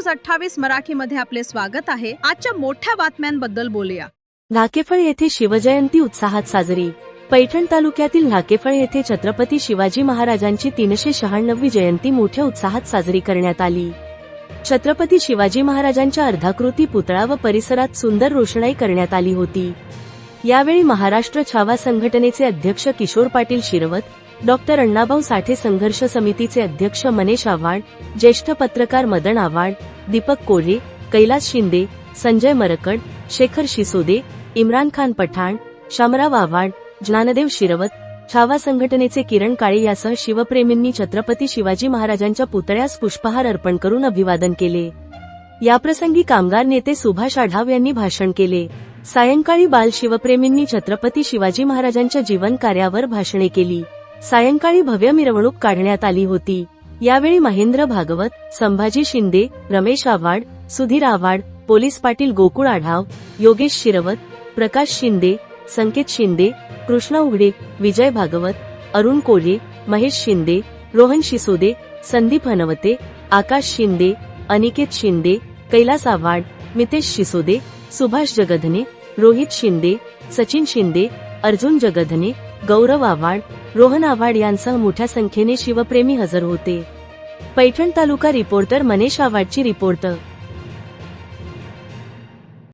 News 28 मराठीमध्ये आपले स्वागत आहे। आजच्या मोठ्या बातम्यांबद्दल बोलूया। नाकेफळ येथे शिवजयंती उत्साहात साजरी। पैठण तालुक्यातील नाकेफळ येथे छत्रपती शिवाजी महाराजांची 396वी जयंती मोठ्या उत्साहात साजरी करण्यात आली। छत्रपती शिवाजी महाराजांच्या अर्धाकृती पुतळा व परिसरात सुंदर रोषणाई करण्यात आली होती। यावेळी महाराष्ट्र छावा संघटनेचे अध्यक्ष किशोर पाटील शिरवत, डॉक्टर अण्णाभाऊ साठे संघर्ष समितीचे अध्यक्ष मनेश आव्हाड, ज्येष्ठ पत्रकार मदन आव्हाड, दीपक कोरे, कैलास शिंदे, संजय मरकड, शेखर शिसोदे, इम्रान खान पठाण, शामराव आव्हाड, ज्ञानदेव शिरवत, छावा संघटनेचे किरण काळे यासह शिवप्रेमींनी छत्रपती शिवाजी महाराजांच्या पुतळ्यास पुष्पहार अर्पण करून अभिवादन केले। याप्रसंगी कामगार नेते सुभाष आढाव यांनी भाषण केले। सायंकाळी बाल शिवप्रेमींनी छत्रपती शिवाजी महाराजांच्या जीवन कार्यावर भाषणे केली। सायंकाळी भव्य मिरवणूक काढण्यात आली होती। यावेळी महेंद्र भागवत, संभाजी शिंदे, रमेश आव्हाड, सुधीर आव्हाड, पोलीस पाटील गोकुळ आढाव, योगेश शिरवत, प्रकाश शिंदे, संकेत शिंदे, कृष्ण उघडे, विजय भागवत, अरुण कोरे, महेश शिंदे, रोहन शिसोदे, संदीप हनवते, आकाश शिंदे, अनिकेत शिंदे, कैलास आव्हाड, मितेश शिसोदे, सुभाष जगधने, रोहित शिंदे, सचिन शिंदे, अर्जुन जगधने, गौरव आव्हाड, रोहन आव्हाड यांसह मोठ्या संख्येने शिवप्रेमी हजर होते। पैठण तालुका रिपोर्टर मनेश आव्हाडची रिपोर्ट।